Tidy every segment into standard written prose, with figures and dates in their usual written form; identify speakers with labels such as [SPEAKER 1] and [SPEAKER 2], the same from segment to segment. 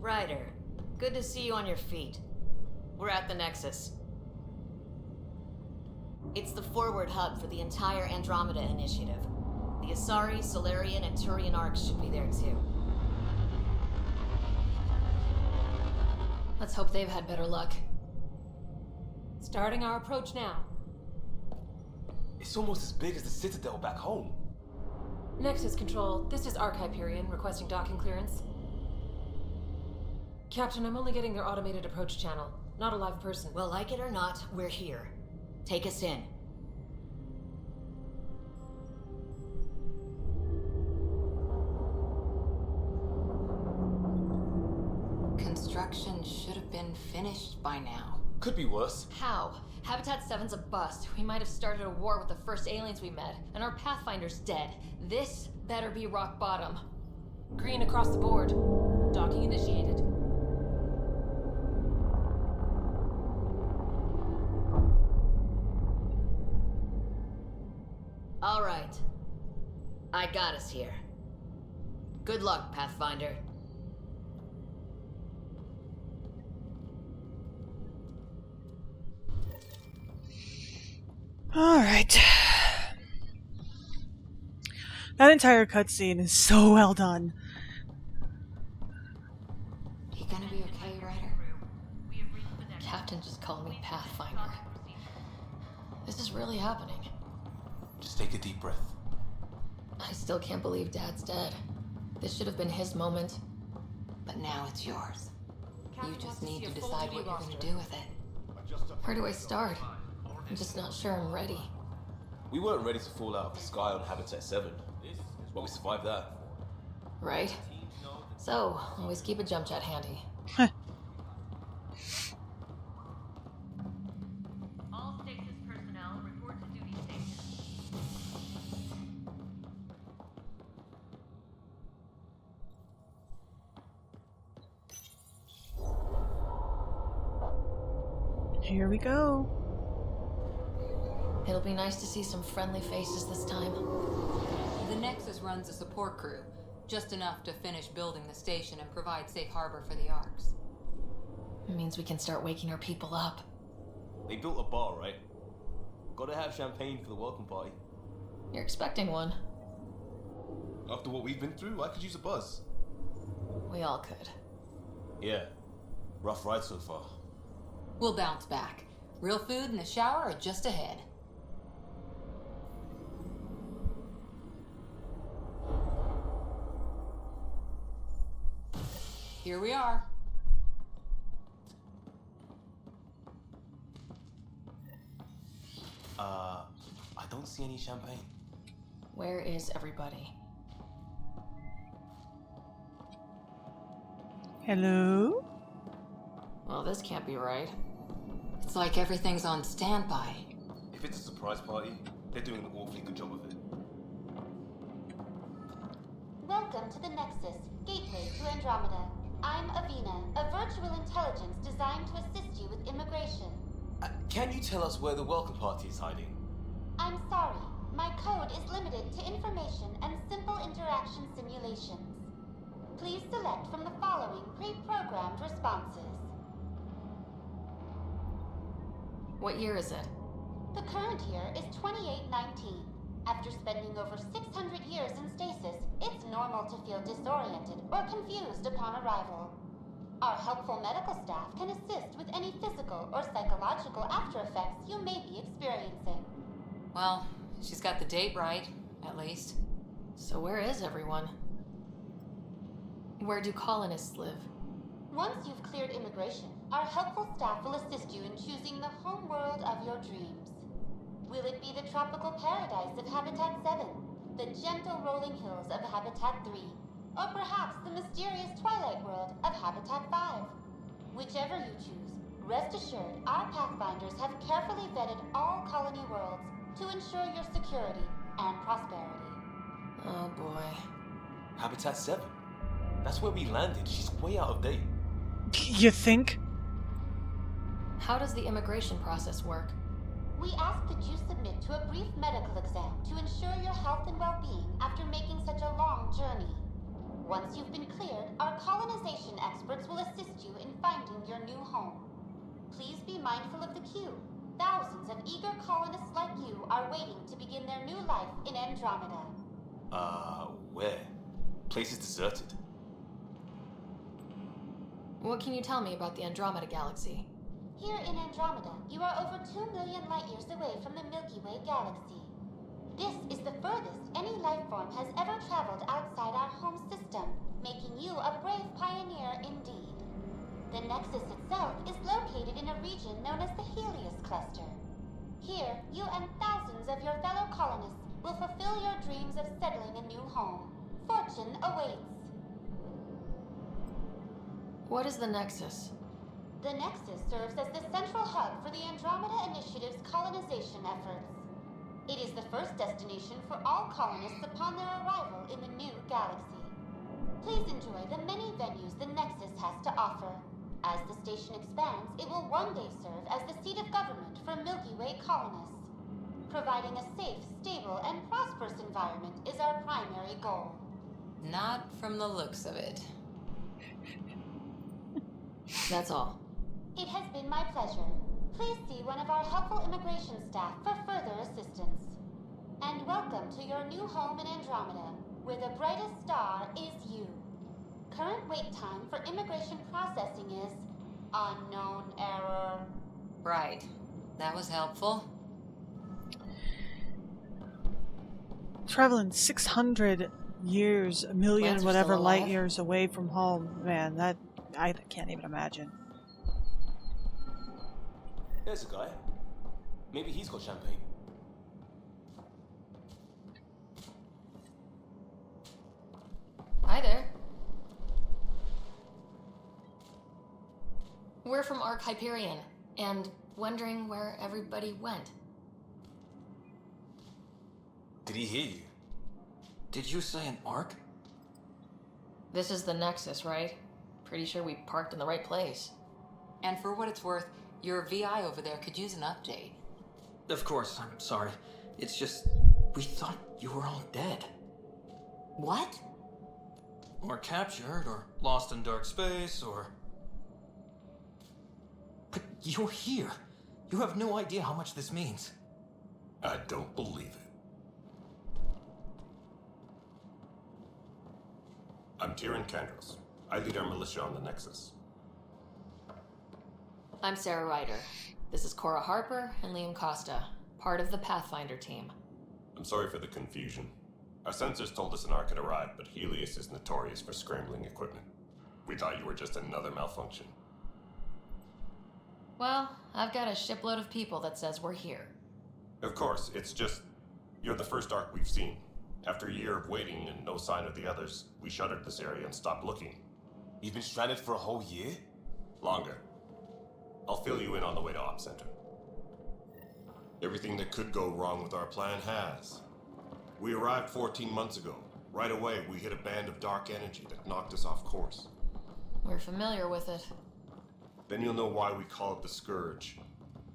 [SPEAKER 1] Ryder, good to see you on your feet. We're at the Nexus. It's the forward hub for the entire Andromeda initiative. The Asari, Solarian, and Turian arcs should be there too. Let's hope they've had better luck.
[SPEAKER 2] Starting our approach now.
[SPEAKER 3] It's almost as big as the Citadel back home.
[SPEAKER 2] Nexus Control, this is Arc Hyperion requesting docking clearance. Captain, I'm only getting their automated approach channel, not a live person.
[SPEAKER 1] Well, like it or not, we're here. Take us in.
[SPEAKER 4] Construction should have been finished by now.
[SPEAKER 3] Could be worse.
[SPEAKER 1] How? Habitat 7's a bust. We might have started a war with the first aliens we met, and our Pathfinder's dead. This better be rock bottom.
[SPEAKER 2] Green across the board. Docking initiated.
[SPEAKER 1] All right. I got us here. Good luck, Pathfinder.
[SPEAKER 5] Alright. That entire cutscene is so well done.
[SPEAKER 4] You gonna be okay, Ryder?
[SPEAKER 1] Captain just called me Pathfinder. This is really happening.
[SPEAKER 3] Just take a deep breath.
[SPEAKER 1] I still can't believe Dad's dead. This should have been his moment.
[SPEAKER 4] But now it's yours. You just need to
[SPEAKER 2] see a full
[SPEAKER 4] decide
[SPEAKER 2] duty
[SPEAKER 4] what you're
[SPEAKER 2] roster.
[SPEAKER 4] gonna do with it.
[SPEAKER 1] Where do I start? I'm just not sure I'm ready.
[SPEAKER 3] We weren't ready to fall out of the sky on Habitat 7, but we survived that.
[SPEAKER 1] Right? So, always keep a jump jet handy. All stasis personnel report to duty station.
[SPEAKER 5] Here we go.
[SPEAKER 1] It'll be nice to see some friendly faces this time.
[SPEAKER 4] The Nexus runs a support crew, just enough to finish building the station and provide safe harbor for the arcs.
[SPEAKER 1] It means we can start waking our people up.
[SPEAKER 3] They built a bar, right? Gotta have champagne for the welcome party.
[SPEAKER 1] You're expecting one.
[SPEAKER 3] After what we've been through, I could use a buzz.
[SPEAKER 1] We all could.
[SPEAKER 3] Yeah. Rough ride so far.
[SPEAKER 4] We'll bounce back. Real food and a shower are just ahead. Here we are.
[SPEAKER 3] I don't see any champagne.
[SPEAKER 1] Where is everybody?
[SPEAKER 5] Hello?
[SPEAKER 1] Well, this can't be right.
[SPEAKER 4] It's like everything's on standby.
[SPEAKER 3] If it's a surprise party, they're doing an awfully good job of it.
[SPEAKER 6] Welcome to the Nexus, gateway to Andromeda. I'm Avina, a virtual intelligence designed to assist you with immigration.
[SPEAKER 3] Can you tell us where the welcome party is hiding?
[SPEAKER 6] I'm sorry, my code is limited to information and simple interaction simulations. Please select from the following pre-programmed responses.
[SPEAKER 1] What year is it?
[SPEAKER 6] The current year is 2819. After spending over 600 years in stasis, it's normal to feel disoriented or confused upon arrival. Our helpful medical staff can assist with any physical or psychological after effects you may be experiencing.
[SPEAKER 4] Well, she's got the date right, at least.
[SPEAKER 1] So where is everyone? Where do colonists live?
[SPEAKER 6] Once you've cleared immigration, our helpful staff will assist you in choosing the home world of your dreams. Will it be the tropical paradise of Habitat 7, the gentle rolling hills of Habitat 3, or perhaps the mysterious twilight world of Habitat 5? Whichever you choose, rest assured our Pathfinders have carefully vetted all colony worlds to ensure your security and prosperity.
[SPEAKER 1] Oh boy.
[SPEAKER 3] Habitat 7. That's where we landed. She's way out of date.
[SPEAKER 5] You think?
[SPEAKER 1] How does the immigration process work?
[SPEAKER 6] We ask that you submit to a brief medical exam to ensure your health and well-being after making such a long journey. Once you've been cleared, our colonization experts will assist you in finding your new home. Please be mindful of the queue. Thousands of eager colonists like you are waiting to begin their new life in Andromeda.
[SPEAKER 3] Where? Place is deserted.
[SPEAKER 1] What can you tell me about the Andromeda galaxy?
[SPEAKER 6] Here in Andromeda, you are over 2 million light years away from the Milky Way galaxy. This is the furthest any life form has ever traveled outside our home system, making you a brave pioneer indeed. The Nexus itself is located in a region known as the Helios Cluster. Here, you and thousands of your fellow colonists will fulfill your dreams of settling a new home. Fortune awaits.
[SPEAKER 1] What is the Nexus?
[SPEAKER 6] The Nexus serves as the central hub for the Andromeda Initiative's colonization efforts. It is the first destination for all colonists upon their arrival in the new galaxy. Please enjoy the many venues the Nexus has to offer. As the station expands, it will one day serve as the seat of government for Milky Way colonists. Providing a safe, stable, and prosperous environment is our primary goal.
[SPEAKER 4] Not from the looks of it.
[SPEAKER 1] That's all.
[SPEAKER 6] It has been my pleasure. Please see one of our helpful immigration staff for further assistance. And welcome to your new home in Andromeda, where the brightest star is you. Current wait time for immigration processing is unknown error.
[SPEAKER 4] Right. That was helpful.
[SPEAKER 5] Traveling 600 years, a million,
[SPEAKER 1] Plants are
[SPEAKER 5] whatever
[SPEAKER 1] still
[SPEAKER 5] light
[SPEAKER 1] alive?
[SPEAKER 5] years away from home. Man, that I can't even imagine.
[SPEAKER 3] There's a guy. Maybe he's got champagne.
[SPEAKER 1] Hi there. We're from Ark Hyperion, and wondering where everybody went.
[SPEAKER 3] Did he hear you?
[SPEAKER 7] Did you say an arc?
[SPEAKER 1] This is the Nexus, right? Pretty sure we parked in the right place.
[SPEAKER 4] And for what it's worth, your VI over there could use an update.
[SPEAKER 7] Of course, I'm sorry. It's just, we thought you were all dead.
[SPEAKER 4] What?
[SPEAKER 7] Or captured, or lost in dark space, or... But you're here. You have no idea how much this means.
[SPEAKER 8] I don't believe it. I'm Tyrion Kandros. I lead our militia on the Nexus.
[SPEAKER 1] I'm Sarah Ryder. This is Cora Harper and Liam Costa, part of the Pathfinder team.
[SPEAKER 8] I'm sorry for the confusion. Our sensors told us an arc had arrived, but Helios is notorious for scrambling equipment. We thought you were just another malfunction.
[SPEAKER 1] Well, I've got a shipload of people that says we're here.
[SPEAKER 8] Of course, it's just... you're the first arc we've seen. After a year of waiting and no sign of the others, we shuttered this area and stopped looking.
[SPEAKER 3] You've been stranded for a whole year?
[SPEAKER 8] Longer. I'll fill you in on the way to Op Center. Everything that could go wrong with our plan has. We arrived 14 months ago. Right away, we hit a band of dark energy that knocked us off course.
[SPEAKER 1] We're familiar with it.
[SPEAKER 8] Then you'll know why we call it the Scourge.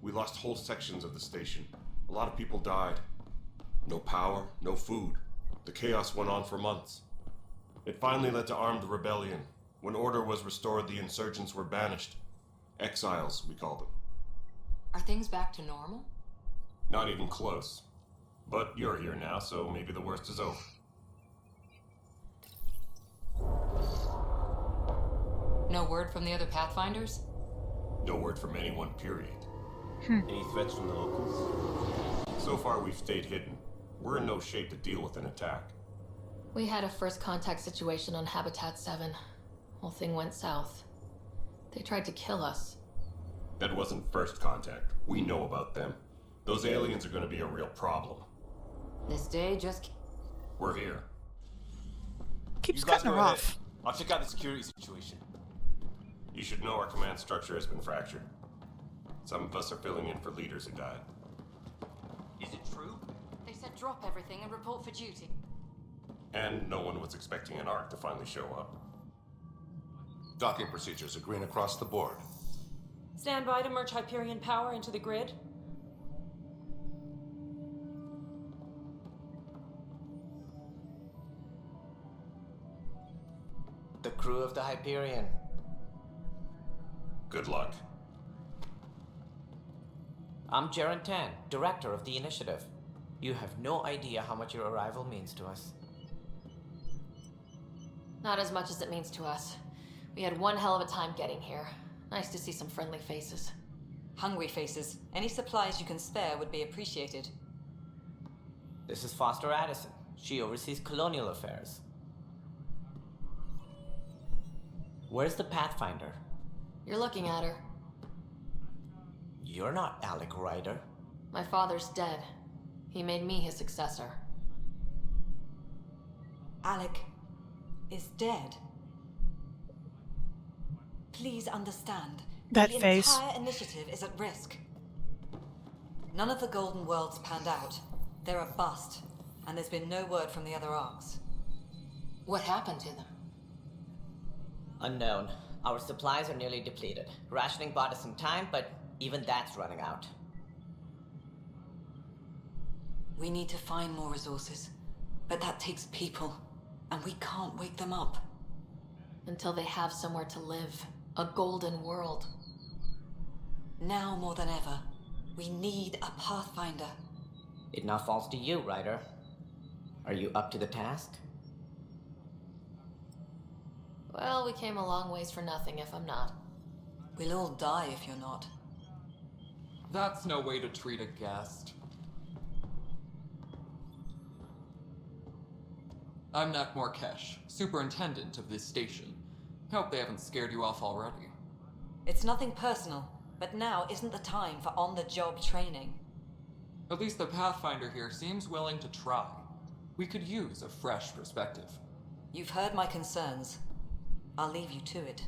[SPEAKER 8] We lost whole sections of the station. A lot of people died. No power, no food. The chaos went on for months. It finally led to armed rebellion. When order was restored, the insurgents were banished. Exiles, we call them.
[SPEAKER 4] Are things back to normal?
[SPEAKER 8] Not even close. But you're here now, so maybe the worst is over.
[SPEAKER 4] No word from the other Pathfinders?
[SPEAKER 8] No word from anyone, period.
[SPEAKER 3] Any threats from the locals?
[SPEAKER 8] So far, we've stayed hidden. We're in no shape to deal with an attack.
[SPEAKER 1] We had a first contact situation on Habitat 7. Whole thing went south. They tried to kill us.
[SPEAKER 8] That wasn't first contact. We know about them. Those aliens are going to be a real problem.
[SPEAKER 4] This day just...
[SPEAKER 8] We're here.
[SPEAKER 5] Keeps
[SPEAKER 3] You guys
[SPEAKER 5] cutting
[SPEAKER 3] go
[SPEAKER 5] her
[SPEAKER 3] ahead.
[SPEAKER 5] off.
[SPEAKER 3] I'll check out the security situation.
[SPEAKER 8] You should know our command structure has been fractured. Some of us are filling in for leaders who died.
[SPEAKER 3] Is it true?
[SPEAKER 2] They said drop everything and report for duty.
[SPEAKER 8] And no one was expecting an arc to finally show up.
[SPEAKER 9] Docking procedures are green across the board.
[SPEAKER 2] Stand by to merge Hyperion power into the grid.
[SPEAKER 10] crew of the Hyperion.
[SPEAKER 9] Good luck.
[SPEAKER 10] I'm Jaren Tan, director of the initiative. You have no idea how much your arrival means to us.
[SPEAKER 1] Not as much as it means to us. We had one hell of a time getting here. Nice to see some friendly faces.
[SPEAKER 11] Hungry faces. Any supplies you can spare would be appreciated.
[SPEAKER 10] This is Foster Addison. She oversees colonial affairs. Where's the Pathfinder?
[SPEAKER 1] You're looking at her.
[SPEAKER 10] You're not Alec Ryder.
[SPEAKER 1] My father's dead. He made me his successor.
[SPEAKER 11] Alec is dead. Please understand.
[SPEAKER 5] That
[SPEAKER 11] the
[SPEAKER 5] face.
[SPEAKER 11] entire initiative is at risk. None of the Golden Worlds panned out. They're a bust, and there's been no word from the other arcs.
[SPEAKER 4] What happened to them?
[SPEAKER 10] Unknown. Our supplies are nearly depleted. Rationing bought us some time, but even that's running out.
[SPEAKER 11] We need to find more resources, but that takes people, and we can't wake them up.
[SPEAKER 1] Until they have somewhere to live. A golden world.
[SPEAKER 11] Now more than ever, we need a Pathfinder.
[SPEAKER 10] It now falls to you, Ryder. Are you up to the task?
[SPEAKER 1] Well, we came a long ways for nothing if I'm not.
[SPEAKER 11] We'll all die if you're not.
[SPEAKER 12] That's no way to treat a guest. I'm Nak Morkesh, superintendent of this station. Hope they haven't scared you off already.
[SPEAKER 11] It's nothing personal, but now isn't the time for on-the-job training.
[SPEAKER 12] At least the Pathfinder here seems willing to try. We could use a fresh perspective.
[SPEAKER 11] You've heard my concerns. I'll leave you to it.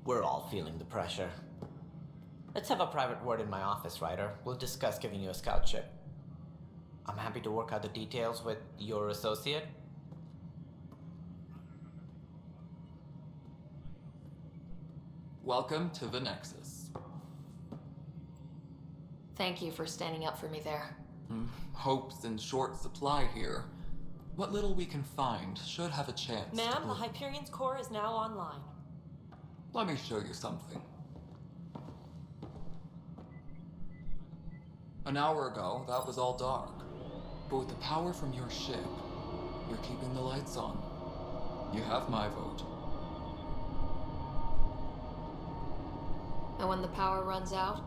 [SPEAKER 10] We're all feeling the pressure. Let's have a private word in my office, Ryder. We'll discuss giving you a scout ship. I'm happy to work out the details with your associate.
[SPEAKER 12] Welcome to the Nexus.
[SPEAKER 1] Thank you for standing up for me there.
[SPEAKER 12] Hope's in short supply here. What little we can find should have a chance.
[SPEAKER 2] Ma'am, the Hyperion's core is now online.
[SPEAKER 12] Let me show you something. An hour ago, that was all dark. But with the power from your ship, you're keeping the lights on. You have my vote.
[SPEAKER 1] And when the power runs out?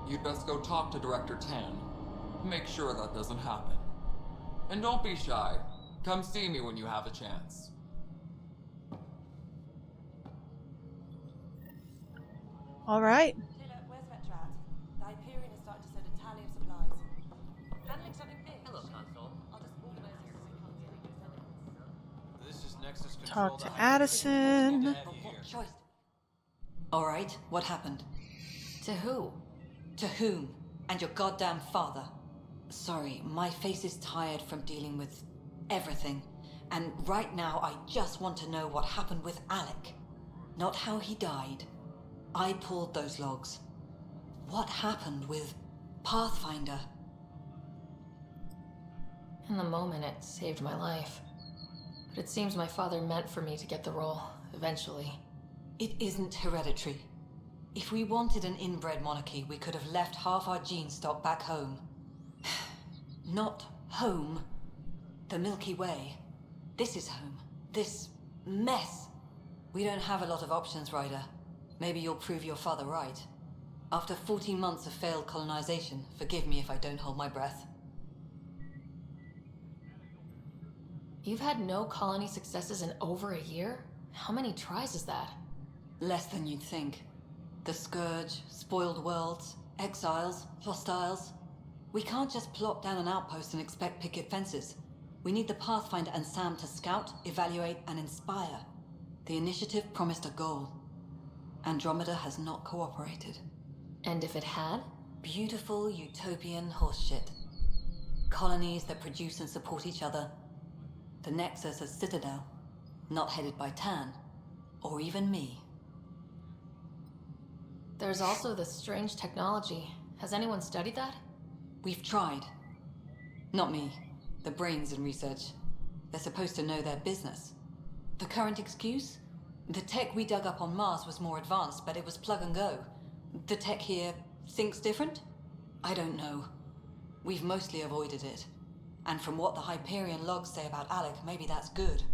[SPEAKER 12] You'd best go talk to Director Tan. Make sure that doesn't happen. And don't be shy. Come see me when you have a chance.
[SPEAKER 5] All right.
[SPEAKER 2] Taylor, where's Vetra at? The Hyperion is starting to send a tally of supplies. Handling something big. Hello, Console. I'll just organize it.
[SPEAKER 3] This is Nexus
[SPEAKER 5] Talk to Addison.
[SPEAKER 11] Choice. All right, what happened?
[SPEAKER 1] To who?
[SPEAKER 11] To whom? And your goddamn father. Sorry, my face is tired from dealing with everything. And right now, I just want to know what happened with Alec. Not how he died. I pulled those logs. What happened with Pathfinder?
[SPEAKER 1] In the moment, it saved my life. But it seems my father meant for me to get the role, eventually.
[SPEAKER 11] It isn't hereditary. If we wanted an inbred monarchy, we could have left half our gene stock back home. Not home. The Milky Way. This is home. This mess. We don't have a lot of options, Ryder. Maybe you'll prove your father right. After 14 months of failed colonization, forgive me if I don't hold my breath.
[SPEAKER 1] You've had no colony successes in over a year? How many tries is that?
[SPEAKER 11] Less than you'd think. The Scourge, spoiled worlds, exiles, hostiles. We can't just plop down an outpost and expect picket fences. We need the Pathfinder and Sam to scout, evaluate, and inspire. The initiative promised a goal. Andromeda has not cooperated.
[SPEAKER 1] And if it had?
[SPEAKER 11] Beautiful utopian horseshit. Colonies that produce and support each other. The Nexus as Citadel. Not headed by Tan. Or even me.
[SPEAKER 1] There's also this strange technology. Has anyone studied that?
[SPEAKER 11] We've tried. Not me. The brains in research. They're supposed to know their business. The current excuse? The tech we dug up on Mars was more advanced, but it was plug and go. The tech here thinks different? I don't know. We've mostly avoided it. And from what the Hyperion logs say about Alec, maybe that's good.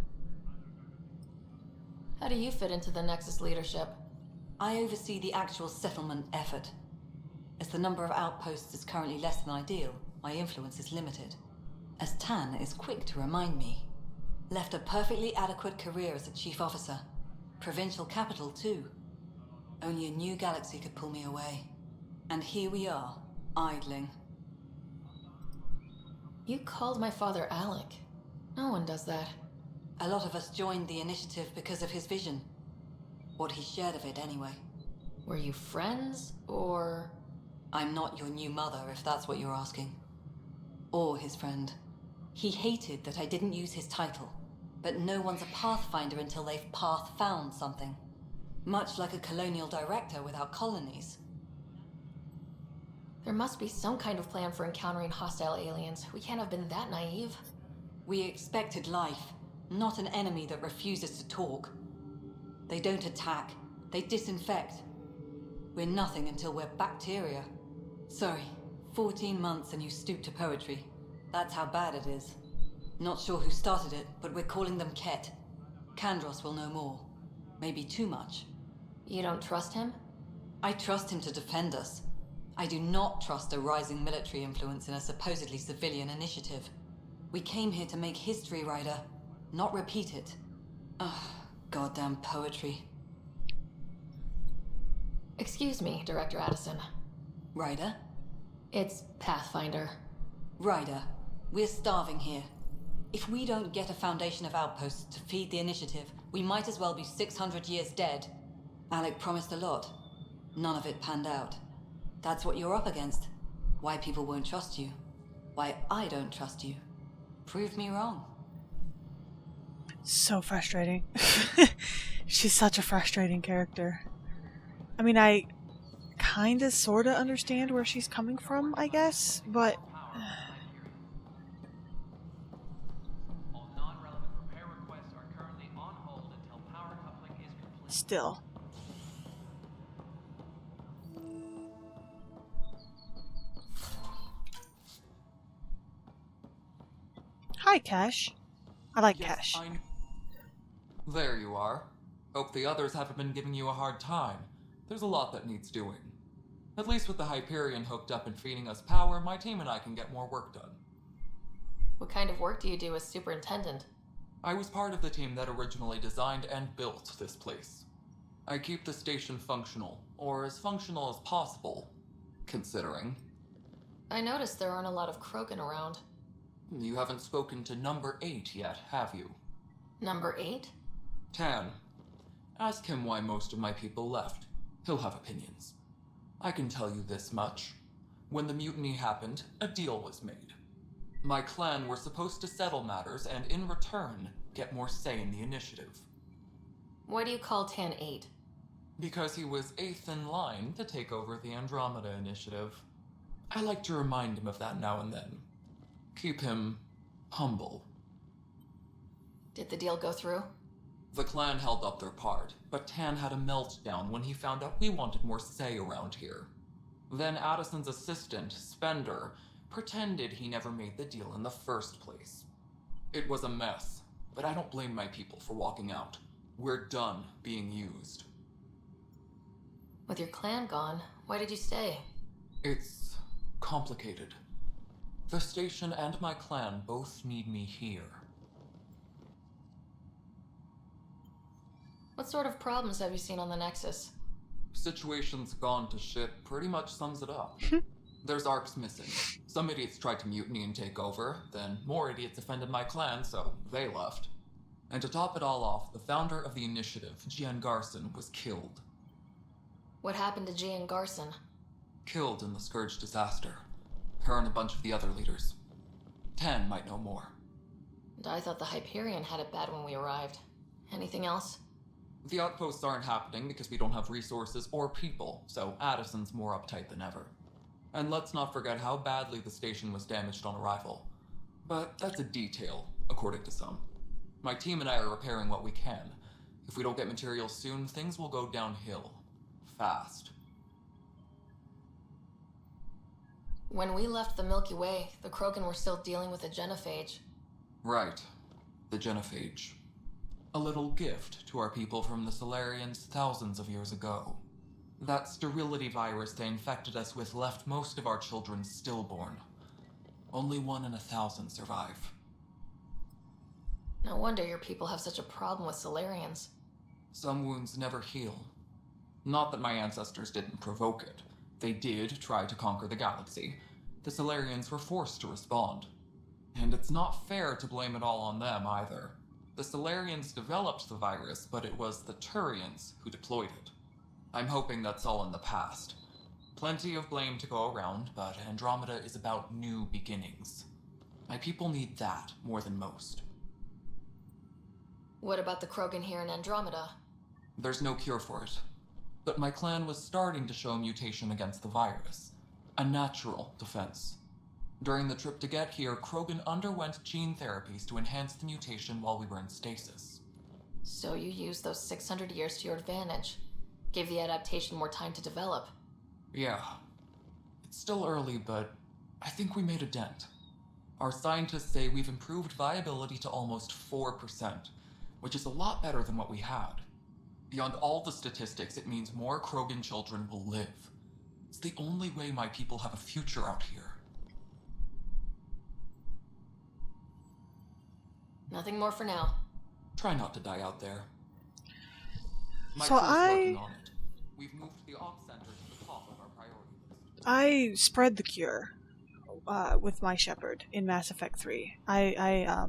[SPEAKER 1] How do you fit into the Nexus leadership?
[SPEAKER 11] I oversee the actual settlement effort. As the number of outposts is currently less than ideal, my influence is limited. As Tan is quick to remind me. Left a perfectly adequate career as a chief officer. Provincial capital, too. Only a new galaxy could pull me away. And here we are, idling.
[SPEAKER 1] You called my father Alec. No one does that.
[SPEAKER 11] A lot of us joined the initiative because of his vision. What he shared of it, anyway.
[SPEAKER 1] Were you friends, or...?
[SPEAKER 11] I'm not your new mother, if that's what you're asking. Or his friend. He hated that I didn't use his title. But no one's a pathfinder until they've path-found something. Much like a colonial director without colonies.
[SPEAKER 1] There must be some kind of plan for encountering hostile aliens. We can't have been that naive.
[SPEAKER 11] We expected life, not an enemy that refuses to talk. They don't attack, they disinfect. We're nothing until we're bacteria. Sorry, 14 months and you stoop to poetry. That's how bad it is. Not sure who started it, but we're calling them Ket. Kandros will know more. Maybe too much.
[SPEAKER 1] You don't trust him?
[SPEAKER 11] I trust him to defend us. I do not trust a rising military influence in a supposedly civilian initiative. We came here to make history, Ryder, not repeat it. Ugh, goddamn poetry.
[SPEAKER 1] Excuse me, Director Addison.
[SPEAKER 11] Ryder?
[SPEAKER 1] It's Pathfinder.
[SPEAKER 11] Ryder, we're starving here. If we don't get a foundation of outposts to feed the initiative, we might as well be 600 years dead. Alec promised a lot. None of it panned out. That's what you're up against. Why people won't trust you. Why I don't trust you. Prove me wrong.
[SPEAKER 5] So frustrating. She's such a frustrating character. I mean, I kinda sorta understand where she's coming from, I guess, but... Still. Hi, Cash. I like Cash.
[SPEAKER 12] There you are. Hope the others haven't been giving you a hard time. There's a lot that needs doing. At least with the Hyperion hooked up and feeding us power, my team and I can get more work done.
[SPEAKER 1] What kind of work do you do as superintendent?
[SPEAKER 12] I was part of the team that originally designed and built this place. I keep the station functional, or as functional as possible, considering.
[SPEAKER 1] I noticed there aren't a lot of Krogan around.
[SPEAKER 12] You haven't spoken to number 8 yet, have you?
[SPEAKER 1] Number 8?
[SPEAKER 12] Tan. Ask him why most of my people left. He'll have opinions. I can tell you this much. When the mutiny happened, a deal was made. My clan were supposed to settle matters and, in return, get more say in the initiative.
[SPEAKER 1] Why do you call Tan 8?
[SPEAKER 12] Because he was 8th in line to take over the Andromeda initiative. I like to remind him of that now and then. Keep him humble.
[SPEAKER 1] Did the deal go through?
[SPEAKER 12] The clan held up their part, but Tan had a meltdown when he found out we wanted more say around here. Then Addison's assistant, Spender, pretended he never made the deal in the first place. It was a mess, but I don't blame my people for walking out. We're done being used.
[SPEAKER 1] With your clan gone, why did you stay?
[SPEAKER 12] It's complicated. The station and my clan both need me here.
[SPEAKER 1] What sort of problems have you seen on the Nexus?
[SPEAKER 12] Situation's gone to shit pretty much sums it up. There's arcs missing. Some idiots tried to mutiny and take over, then more idiots offended my clan, so they left. And to top it all off, the founder of the initiative, Gian Garson, was killed.
[SPEAKER 1] What happened to Gian Garson?
[SPEAKER 12] Killed in the Scourge disaster. Her and a bunch of the other leaders. Tan might know more.
[SPEAKER 1] And I thought the Hyperion had it bad when we arrived. Anything else?
[SPEAKER 12] The outposts aren't happening because we don't have resources or people, so Addison's more uptight than ever. And let's not forget how badly the station was damaged on arrival. But that's a detail, according to some. My team and I are repairing what we can. If we don't get materials soon, things will go downhill. Fast.
[SPEAKER 1] When we left the Milky Way, the Krogan were still dealing with a genophage.
[SPEAKER 12] Right. The genophage. A little gift to our people from the Solarians thousands of years ago. That sterility virus they infected us with left most of our children stillborn. Only 1 in 1,000 survive.
[SPEAKER 1] No wonder your people have such a problem with Solarians.
[SPEAKER 12] Some wounds never heal. Not that my ancestors didn't provoke it. They did try to conquer the galaxy. The Solarians were forced to respond. And it's not fair to blame it all on them either. The Solarians developed the virus, but it was the Turians who deployed it. I'm hoping that's all in the past. Plenty of blame to go around, but Andromeda is about new beginnings. My people need that more than most.
[SPEAKER 1] What about the Krogan here in Andromeda?
[SPEAKER 12] There's no cure for it. But my clan was starting to show mutation against the virus. A natural defense. During the trip to get here, Krogan underwent gene therapies to enhance the mutation while we were in stasis.
[SPEAKER 1] So you used those 600 years to your advantage. Gave the adaptation more time to develop.
[SPEAKER 12] Yeah. It's still early, but I think we made a dent. Our scientists say we've improved viability to almost 4%, which is a lot better than what we had. Beyond all the statistics, it means more Krogan children will live. It's the only way my people have a future out here.
[SPEAKER 1] Nothing more for now.
[SPEAKER 12] Try not to die out there. My
[SPEAKER 5] So
[SPEAKER 12] crew's working on it. We've moved the ops center to the top of our priority list.
[SPEAKER 5] I spread the cure with my shepherd in Mass Effect 3. I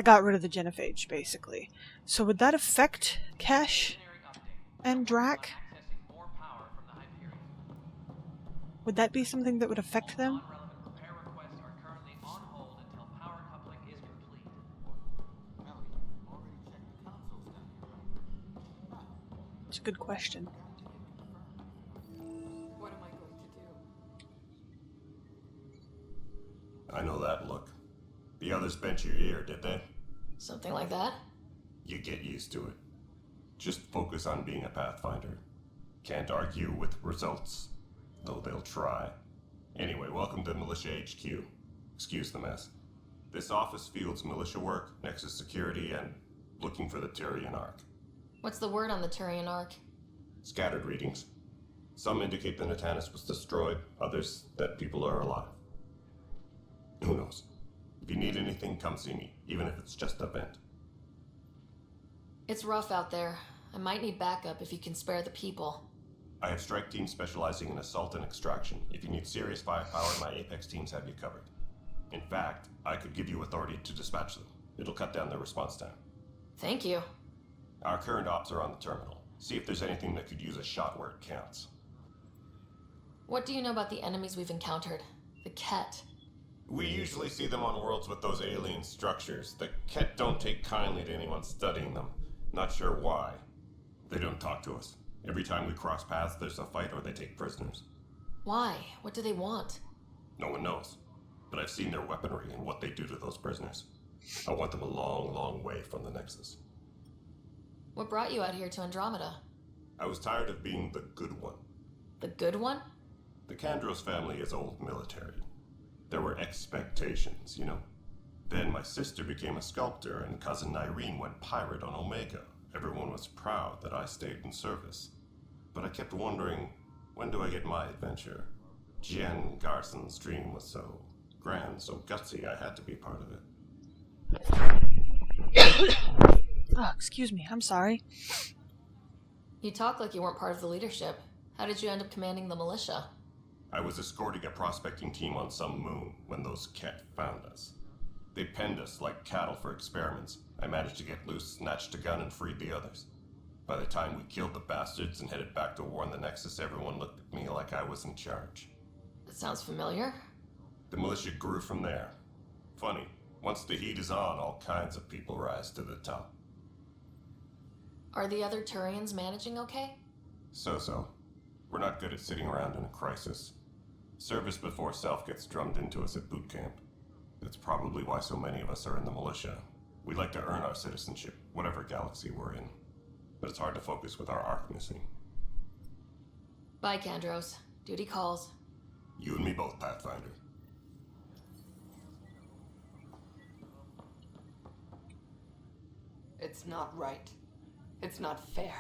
[SPEAKER 5] got rid of the genophage, basically. So would that affect Kesh and Drac? Would that be something that would affect them? It's a good question.
[SPEAKER 2] What am I going to do?
[SPEAKER 8] I know that look. The others bent your ear, did they?
[SPEAKER 1] Something like that?
[SPEAKER 8] You get used to it. Just focus on being a Pathfinder. Can't argue with results, though they'll try. Anyway, welcome to Militia HQ. Excuse the mess. This office fields militia work, Nexus security, and looking for the Turian Ark.
[SPEAKER 1] What's the word on the Turian Ark?
[SPEAKER 8] Scattered readings. Some indicate the Natanus was destroyed, others that people are alive. Who knows? If you need anything, come see me, even if it's just a vent.
[SPEAKER 1] It's rough out there. I might need backup if you can spare the people.
[SPEAKER 8] I have strike teams specializing in assault and extraction. If you need serious firepower, my Apex teams have you covered. In fact, I could give you authority to dispatch them. It'll cut down their response time.
[SPEAKER 1] Thank you.
[SPEAKER 8] Our current ops are on the terminal. See if there's anything that could use a shot where it counts.
[SPEAKER 1] What do you know about the enemies we've encountered? The Ket.
[SPEAKER 8] We usually see them on worlds with those alien structures. The Ket don't take kindly to anyone studying them. Not sure why. They don't talk to us. Every time we cross paths, there's a fight or they take prisoners.
[SPEAKER 1] Why? What do they want?
[SPEAKER 8] No one knows. But I've seen their weaponry and what they do to those prisoners. I want them a long, long way from the Nexus.
[SPEAKER 1] What brought you out here to Andromeda?
[SPEAKER 8] I was tired of being the good one.
[SPEAKER 1] The good one?
[SPEAKER 8] The Kandros family is old military. There were expectations, you know. Then my sister became a sculptor and cousin Irene went pirate on Omega. Everyone was proud that I stayed in service. But I kept wondering, when do I get my adventure? Jen Garson's dream was so grand, so gutsy, I had to be part of it.
[SPEAKER 5] Oh, excuse me. I'm sorry.
[SPEAKER 1] You talk like you weren't part of the leadership. How did you end up commanding the militia?
[SPEAKER 8] I was escorting a prospecting team on some moon when those Ket found us. They penned us like cattle for experiments. I managed to get loose, snatched a gun, and freed the others. By the time we killed the bastards and headed back to war in the Nexus, everyone looked at me like I was in charge.
[SPEAKER 1] That sounds familiar.
[SPEAKER 8] The militia grew from there. Funny, once the heat is on, all kinds of people rise to the top.
[SPEAKER 1] Are the other Turians managing okay?
[SPEAKER 8] So-so. We're not good at sitting around in a crisis. Service before self gets drummed into us at boot camp. That's probably why so many of us are in the militia. We like to earn our citizenship, whatever galaxy we're in. But it's hard to focus with our arc missing.
[SPEAKER 1] Bye, Kandros. Duty calls.
[SPEAKER 8] You and me both, Pathfinder.
[SPEAKER 11] It's not right. It's not fair.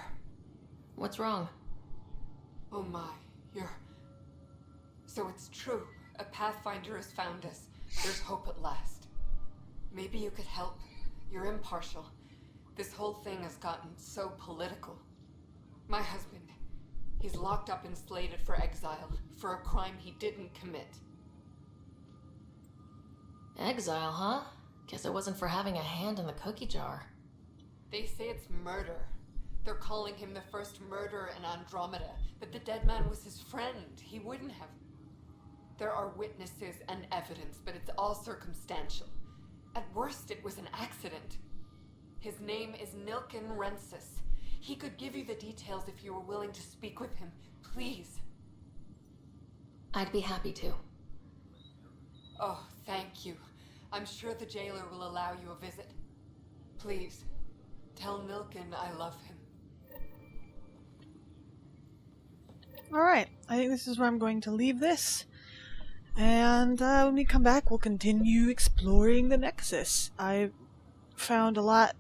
[SPEAKER 1] What's wrong?
[SPEAKER 11] Oh my, you're... So it's true. A Pathfinder has found us. There's hope at last. Maybe you could help. You're impartial. This whole thing has gotten so political. My husband, he's locked up and slated for exile for a crime he didn't commit.
[SPEAKER 1] Exile, huh? Guess it wasn't for having a hand in the cookie jar.
[SPEAKER 11] They say it's murder. They're calling him the first murderer in Andromeda, but the dead man was his friend. He wouldn't have. There are witnesses and evidence, but it's all circumstantial. At worst, it was an accident. His name is Nilken Rensis. He could give you the details if you were willing to speak with him. Please.
[SPEAKER 1] I'd be happy to.
[SPEAKER 11] Oh, thank you. I'm sure the jailer will allow you a visit. Please, tell Nilken I love him.
[SPEAKER 5] Alright, I think this is where I'm going to leave this. And when we come back, we'll continue exploring the Nexus. I found a lot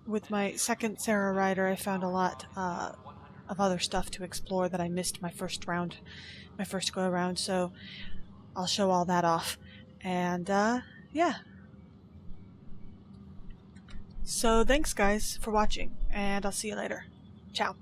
[SPEAKER 5] with my second Sarah Rider. I found a lot of other stuff to explore that I missed my first go around. So I'll show all that off. And yeah. So thanks guys for watching, and I'll see you later. Ciao.